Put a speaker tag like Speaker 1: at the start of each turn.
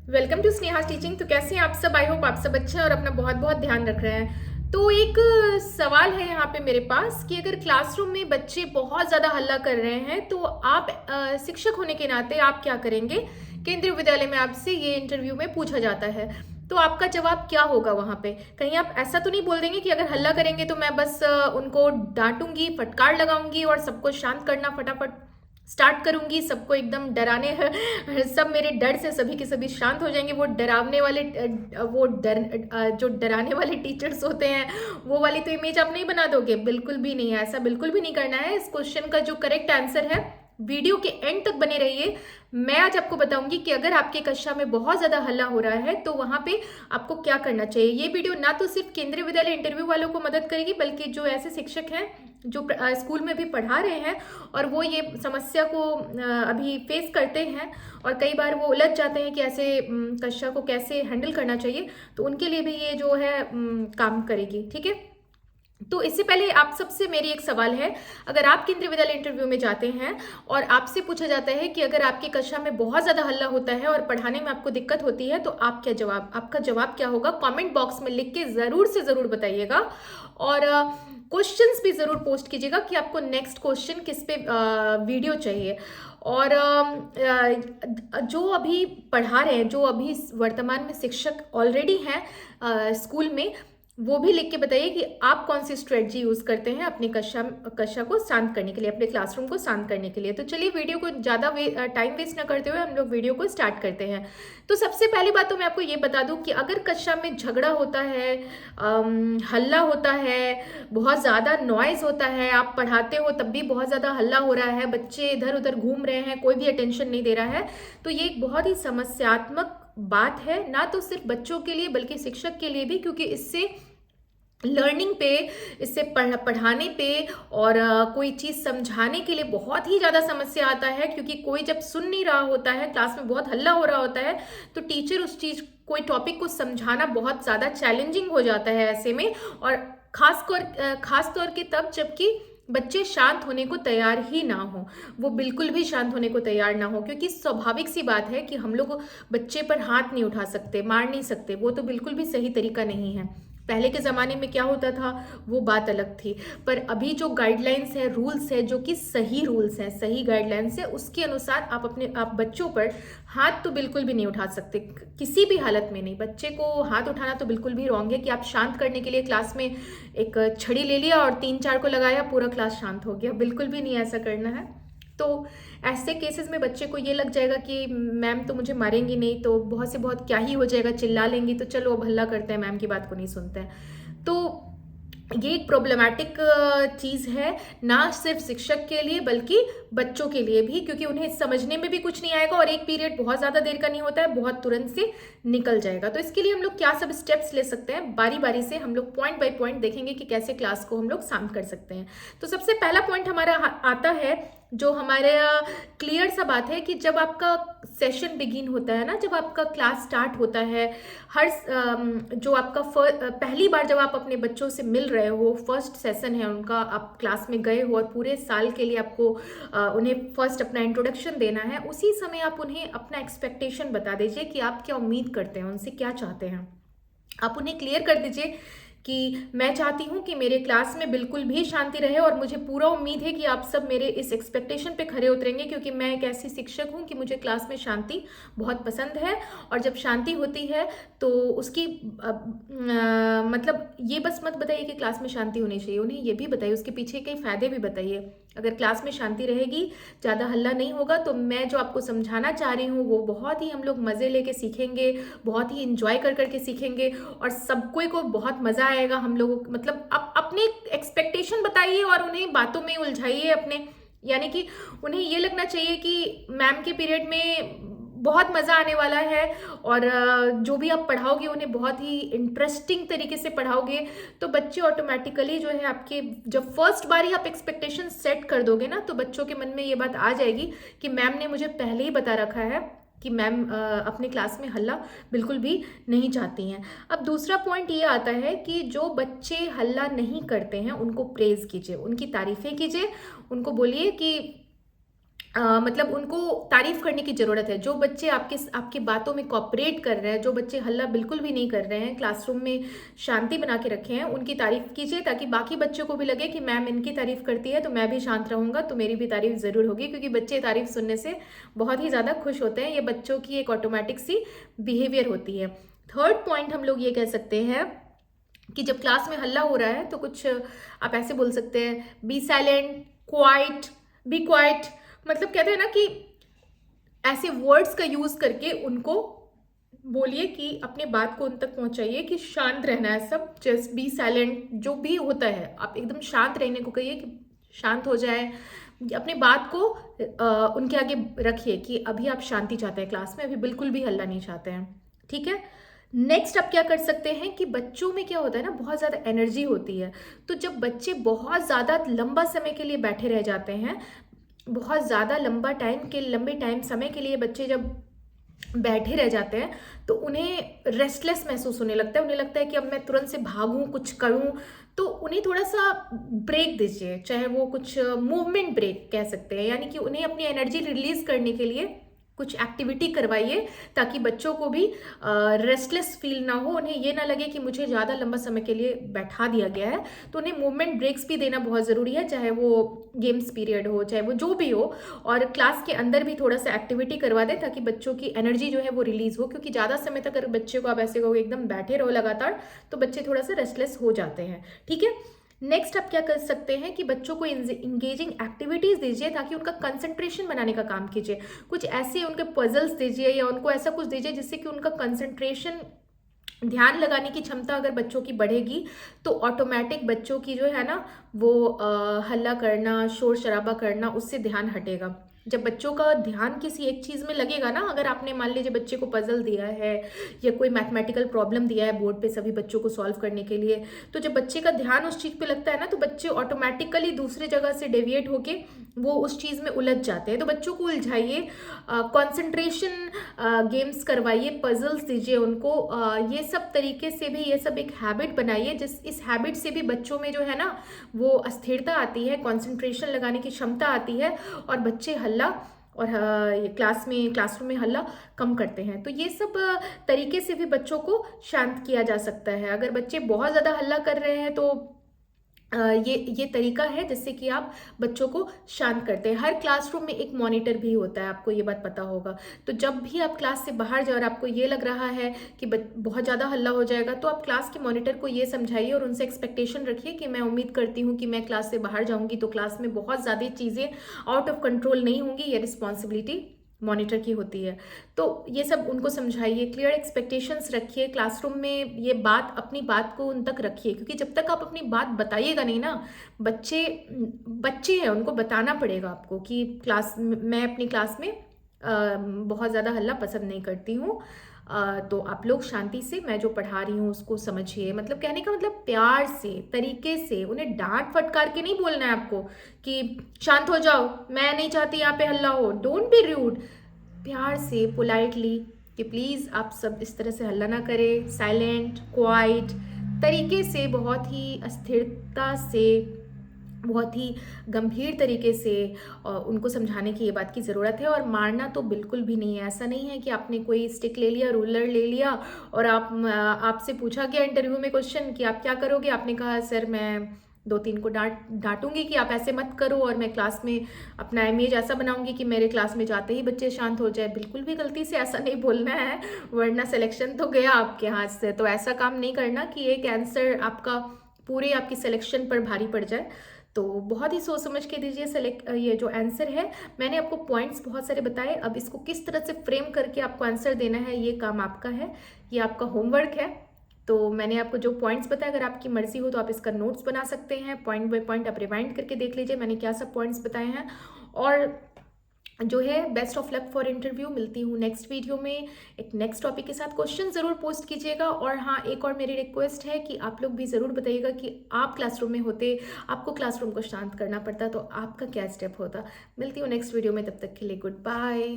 Speaker 1: Welcome to स्नेहास teaching. तो कैसे हैं आप सब? आई होप आप सब अच्छे हैं और अपना बहुत बहुत ध्यान रख रहे हैं। तो एक सवाल है यहाँ पे मेरे पास कि अगर क्लासरूम में बच्चे बहुत ज़्यादा हल्ला कर रहे हैं तो आप शिक्षक होने के नाते आप क्या करेंगे? केंद्रीय विद्यालय में आपसे ये इंटरव्यू में पूछा जाता है, तो आपका जवाब क्या होगा वहाँ पे? कहीं आप ऐसा तो नहीं बोल देंगे कि अगर हल्ला करेंगे तो मैं बस उनको डांटूंगी, फटकार लगाऊंगी और सबको शांत करना फटाफट स्टार्ट करूंगी, सबको एकदम डराने सब मेरे डर से सभी के सभी शांत हो जाएंगे। वो डरावने वाले वो डर जो डराने वाले टीचर्स होते हैं वो वाली तो इमेज आप नहीं बना दोगे? बिल्कुल भी नहीं है, ऐसा बिल्कुल भी नहीं करना है। इस क्वेश्चन का जो करेक्ट आंसर है, वीडियो के एंड तक बने रहिए। मैं आज आपको बताऊंगी कि अगर आपके कक्षा में बहुत ज्यादा हल्ला हो रहा है तो वहां पे आपको क्या करना चाहिए। ये वीडियो ना तो सिर्फ केंद्रीय विद्यालय इंटरव्यू वालों को मदद करेगी, बल्कि जो ऐसे शिक्षक हैं जो स्कूल में भी पढ़ा रहे हैं और वो ये समस्या को अभी फेस करते हैं और कई बार वो उलझ जाते हैं कि ऐसे कक्षा को कैसे हैंडल करना चाहिए, तो उनके लिए भी ये जो है काम करेगी। ठीक है, तो इससे पहले आप सबसे मेरी एक सवाल है। अगर आप केंद्रीय विद्यालय इंटरव्यू में जाते हैं और आपसे पूछा जाता है कि अगर आपकी कक्षा में बहुत ज़्यादा हल्ला होता है और पढ़ाने में आपको दिक्कत होती है तो आपका जवाब क्या होगा? कमेंट बॉक्स में लिख के ज़रूर से ज़रूर बताइएगा और क्वेश्चंस भी ज़रूर पोस्ट कीजिएगा कि आपको नेक्स्ट क्वेश्चन किस पे वीडियो चाहिए। और जो अभी पढ़ा रहे हैं, जो अभी वर्तमान में शिक्षक ऑलरेडी हैं स्कूल में, वो भी लिख के बताइए कि आप कौन सी स्ट्रेटजी यूज करते हैं अपनी कक्षा को शांत करने के लिए, अपने क्लासरूम को शांत करने के लिए। तो चलिए वीडियो को ज़्यादा टाइम वेस्ट ना करते हुए हम लोग वीडियो को स्टार्ट करते हैं। तो सबसे पहली बात तो मैं आपको ये बता दूं कि अगर कक्षा में झगड़ा होता है, हल्ला होता है, बहुत ज़्यादा नॉइज होता है, आप पढ़ाते हो तब भी बहुत ज़्यादा हल्ला हो रहा है, बच्चे इधर उधर घूम रहे हैं, कोई भी अटेंशन नहीं दे रहा है, तो ये एक बहुत ही समस्यात्मक बात है, ना तो सिर्फ बच्चों के लिए बल्कि शिक्षक के लिए भी, क्योंकि इससे लर्निंग पे, इससे पढ़ाने पे और कोई चीज़ समझाने के लिए बहुत ही ज़्यादा समस्या आता है। क्योंकि कोई जब सुन नहीं रहा होता है, क्लास में बहुत हल्ला हो रहा होता है, तो टीचर उस चीज़ कोई टॉपिक को समझाना बहुत ज़्यादा चैलेंजिंग हो जाता है ऐसे में। और खास तौर के तब जबकि बच्चे शांत होने को तैयार ही ना हो, वो बिल्कुल भी शांत होने को तैयार ना हो, क्योंकि स्वाभाविक सी बात है कि हम लोग बच्चे पर हाथ नहीं उठा सकते, मार नहीं सकते, वो तो बिल्कुल भी सही तरीका नहीं है। पहले के ज़माने में क्या होता था वो बात अलग थी, पर अभी जो गाइडलाइंस है, रूल्स है, जो कि सही रूल्स हैं, सही गाइडलाइंस है, उसके अनुसार आप बच्चों पर हाथ तो बिल्कुल भी नहीं उठा सकते, किसी भी हालत में नहीं। बच्चे को हाथ उठाना तो बिल्कुल भी रॉन्ग है कि आप शांत करने के लिए क्लास में एक छड़ी ले लिया और 3-4 को लगाया, पूरा क्लास शांत हो गया, बिल्कुल भी नहीं ऐसा करना है। तो ऐसे केसेस में बच्चे को ये लग जाएगा कि मैम तो मुझे मारेंगी नहीं, तो बहुत से बहुत क्या ही हो जाएगा, चिल्ला लेंगी, तो चलो अब हल्ला करते हैं, मैम की बात को नहीं सुनते हैं। तो ये एक प्रॉब्लमैटिक चीज़ है, ना सिर्फ शिक्षक के लिए बल्कि बच्चों के लिए भी, क्योंकि उन्हें समझने में भी कुछ नहीं आएगा और एक पीरियड बहुत ज़्यादा देर का नहीं होता है, बहुत तुरंत से निकल जाएगा। तो इसके लिए हम लोग क्या सब स्टेप्स ले सकते हैं, बारी बारी से हम लोग पॉइंट बाय पॉइंट देखेंगे कि कैसे क्लास को हम लोग शांत कर सकते हैं। तो सबसे पहला पॉइंट हमारा आता है, जो हमारे क्लियर सा बात है कि जब आपका सेशन बिगिन होता है ना, जब आपका क्लास स्टार्ट होता है, जो आपका पहली बार जब आप अपने बच्चों से मिल रहे हो, फर्स्ट सेशन है उनका, आप क्लास में गए हो और पूरे साल के लिए आपको उन्हें फर्स्ट अपना इंट्रोडक्शन देना है, उसी समय आप उन्हें अपना एक्सपेक्टेशन बता दीजिए कि आप क्या उम्मीद करते हैं, उनसे क्या चाहते हैं। आप उन्हें क्लियर कर दीजिए कि मैं चाहती हूँ कि मेरे क्लास में बिल्कुल भी शांति रहे और मुझे पूरा उम्मीद है कि आप सब मेरे इस एक्सपेक्टेशन पे खरे उतरेंगे, क्योंकि मैं एक ऐसी शिक्षक हूँ कि मुझे क्लास में शांति बहुत पसंद है। और जब शांति होती है तो उसकी मतलब ये बस मत बताइए कि क्लास में शांति होनी चाहिए, उन्हें ये भी बताइए, उसके पीछे के फायदे भी बताइए। अगर क्लास में शांति रहेगी, ज़्यादा हल्ला नहीं होगा, तो मैं जो आपको समझाना चाह रही हूँ वो बहुत ही हम लोग मज़े लेके सीखेंगे, बहुत ही इंजॉय कर करके सीखेंगे और सबको को बहुत मज़ा आएगा। हम लोगों मतलब आप अपने एक्सपेक्टेशन बताइए और उन्हें बातों में उलझाइए अपने, यानी कि उन्हें ये लगना चाहिए कि मैम के पीरियड में बहुत मज़ा आने वाला है और जो भी आप पढ़ाओगे उन्हें बहुत ही इंटरेस्टिंग तरीके से पढ़ाओगे, तो बच्चे ऑटोमेटिकली जो है आपके, जब फर्स्ट बार ही आप एक्सपेक्टेशन सेट कर दोगे ना, तो बच्चों के मन में ये बात आ जाएगी कि मैम ने मुझे पहले ही बता रखा है कि मैम अपने क्लास में हल्ला बिल्कुल भी नहीं चाहती हैं। अब दूसरा पॉइंट ये आता है कि जो बच्चे हल्ला नहीं करते हैं उनको प्रेज़ कीजिए, उनकी तारीफ़ें कीजिए, उनको बोलिए कि मतलब उनको तारीफ करने की ज़रूरत है। जो बच्चे आपकी बातों में कोऑपरेट कर रहे हैं, जो बच्चे हल्ला बिल्कुल भी नहीं कर रहे हैं, क्लासरूम में शांति बना के रखे हैं, उनकी तारीफ कीजिए ताकि बाकी बच्चों को भी लगे कि मैम इनकी तारीफ करती है तो मैं भी शांत रहूँगा, तो मेरी भी तारीफ ज़रूर होगी, क्योंकि बच्चे तारीफ सुनने से बहुत ही ज़्यादा खुश होते हैं। ये बच्चों की एक ऑटोमेटिक सी बिहेवियर होती है। थर्ड पॉइंट हम लोग ये कह सकते हैं कि जब क्लास में हल्ला हो रहा है तो कुछ आप ऐसे बोल सकते हैं, be silent, quiet, be quiet. मतलब कहते हैं ना कि ऐसे वर्ड्स का यूज करके उनको बोलिए कि अपने बात को उन तक पहुंचाइए कि शांत रहना है, सब जस्ट बी साइलेंट, जो भी होता है आप एकदम शांत रहने को कहिए कि शांत हो जाए। अपनी बात को उनके आगे रखिए कि अभी आप शांति चाहते हैं क्लास में, अभी बिल्कुल भी हल्ला नहीं चाहते हैं। ठीक है। नेक्स्ट आप क्या कर सकते हैं कि बच्चों में क्या होता है ना, बहुत ज़्यादा एनर्जी होती है। तो जब बच्चे बहुत ज़्यादा लंबा समय के लिए बैठे रह जाते हैं, बहुत ज़्यादा लंबे टाइम समय के लिए बच्चे जब बैठे रह जाते हैं तो उन्हें रेस्टलेस महसूस होने लगता है। उन्हें लगता है कि अब मैं तुरंत से भागूं, कुछ करूं। तो उन्हें थोड़ा सा ब्रेक दीजिए, चाहे वो कुछ मूवमेंट ब्रेक कह सकते हैं, यानी कि उन्हें अपनी एनर्जी रिलीज करने के लिए कुछ एक्टिविटी करवाइए ताकि बच्चों को भी रेस्टलेस फील ना हो, उन्हें ये ना लगे कि मुझे ज़्यादा लंबा समय के लिए बैठा दिया गया है। तो उन्हें मूवमेंट ब्रेक्स भी देना बहुत ज़रूरी है, चाहे वो गेम्स पीरियड हो, चाहे वो जो भी हो। और क्लास के अंदर भी थोड़ा सा एक्टिविटी करवा दें ताकि बच्चों की एनर्जी जो है वो रिलीज हो, क्योंकि ज़्यादा समय तक अगर बच्चे को आप ऐसे कहोगे एकदम बैठे रहो लगातार, तो बच्चे थोड़ा सा रेस्टलेस हो जाते हैं। ठीक है। नेक्स्ट आप क्या कर सकते हैं कि बच्चों को इंगेजिंग एक्टिविटीज दीजिए ताकि उनका कंसंट्रेशन बनाने का काम कीजिए। कुछ ऐसे उनके पजल्स दीजिए या उनको ऐसा कुछ दीजिए जिससे कि उनका कंसंट्रेशन, ध्यान लगाने की क्षमता अगर बच्चों की बढ़ेगी तो ऑटोमेटिक बच्चों की जो है ना वो हल्ला करना, शोर शराबा करना, उससे ध्यान हटेगा। जब बच्चों का ध्यान किसी एक चीज़ में लगेगा ना, अगर आपने मान लीजिए बच्चे को पजल दिया है या कोई मैथमेटिकल प्रॉब्लम दिया है बोर्ड पे सभी बच्चों को सॉल्व करने के लिए, तो जब बच्चे का ध्यान उस चीज़ पे लगता है ना तो बच्चे ऑटोमेटिकली दूसरे जगह से डेविएट होके वो उस चीज़ में उलझ जाते हैं। तो बच्चों को उलझाइए, कंसंट्रेशन गेम्स करवाइए, पजल्स दीजिए उनको। ये सब तरीके से भी ये सब एक हैबिट बनाइए, इस हैबिट से भी बच्चों में जो है ना वो अस्थिरता आती है, कंसंट्रेशन लगाने की क्षमता आती है और बच्चे हल्ला और क्लासरूम में हल्ला कम करते हैं। तो ये सब तरीके से भी बच्चों को शांत किया जा सकता है। अगर बच्चे बहुत ज़्यादा हल्ला कर रहे हैं तो ये तरीका है जिससे कि आप बच्चों को शांत करते हैं। हर क्लासरूम में एक मॉनिटर भी होता है, आपको ये बात पता होगा। तो जब भी आप क्लास से बाहर जाओ और आपको ये लग रहा है कि बहुत ज़्यादा हल्ला हो जाएगा, तो आप क्लास के मॉनिटर को ये समझाइए और उनसे एक्सपेक्टेशन रखिए कि मैं उम्मीद करती हूँ कि मैं क्लास से बाहर जाऊँगी तो क्लास में बहुत ज़्यादा चीज़ें आउट ऑफ कंट्रोल नहीं होंगी। ये रिस्पॉन्सिबिलिटी मॉनिटर की होती है। तो ये सब उनको समझाइए, क्लियर एक्सपेक्टेशंस रखिए, क्लासरूम में ये बात, अपनी बात को उन तक रखिए, क्योंकि जब तक आप अपनी बात बताइएगा नहीं ना, बच्चे बच्चे हैं, उनको बताना पड़ेगा आपको कि मैं अपनी क्लास में बहुत ज़्यादा हल्ला पसंद नहीं करती हूँ। तो आप लोग शांति से मैं जो पढ़ा रही हूँ उसको समझिए। मतलब कहने का मतलब प्यार से, तरीके से, उन्हें डांट फटकार के नहीं बोलना है आपको कि शांत हो जाओ, मैं नहीं चाहती यहाँ पे हल्ला हो, डोंट बी रूड। प्यार से, पोलाइटली कि प्लीज़ आप सब इस तरह से हल्ला ना करें, साइलेंट, क्वाइट तरीके से, बहुत ही अस्थिरता से, बहुत ही गंभीर तरीके से उनको समझाने की ये बात की ज़रूरत है। और मारना तो बिल्कुल भी नहीं है। ऐसा नहीं है कि आपने कोई स्टिक ले लिया, रूलर ले लिया और आपसे पूछा गया इंटरव्यू में क्वेश्चन कि आप क्या करोगे, आपने कहा सर मैं 2-3 को डांटूंगी कि आप ऐसे मत करो और मैं क्लास में अपना इमेज ऐसा बनाऊंगी कि मेरे क्लास में जाते ही बच्चे शांत हो जाए। बिल्कुल भी गलती से ऐसा नहीं बोलना है, वरना सिलेक्शन तो गया आपके हाथ से। तो ऐसा काम नहीं करना कि एक आंसर आपका पूरे आपकी सिलेक्शन पर भारी पड़ जाए। तो बहुत ही सोच समझ के दीजिए ये जो आंसर है। मैंने आपको पॉइंट्स बहुत सारे बताए, अब इसको किस तरह से फ्रेम करके आपको आंसर देना है ये काम आपका है, ये आपका होमवर्क है। तो मैंने आपको जो पॉइंट्स बताया, अगर आपकी मर्जी हो तो आप इसका नोट्स बना सकते हैं, पॉइंट बाय पॉइंट आप रिवाइंड करके देख लीजिए मैंने क्या सब पॉइंट्स बताए हैं। और जो है best of luck for interview. मिलती हूँ नेक्स्ट वीडियो में एक नेक्स्ट टॉपिक के साथ। क्वेश्चन ज़रूर पोस्ट कीजिएगा। और हाँ, एक और मेरी रिक्वेस्ट है कि आप लोग भी ज़रूर बताइएगा कि आप क्लासरूम में होते, आपको क्लासरूम को शांत करना पड़ता तो आपका क्या स्टेप होता। मिलती हूँ नेक्स्ट वीडियो में, तब तक के लिए गुड बाय।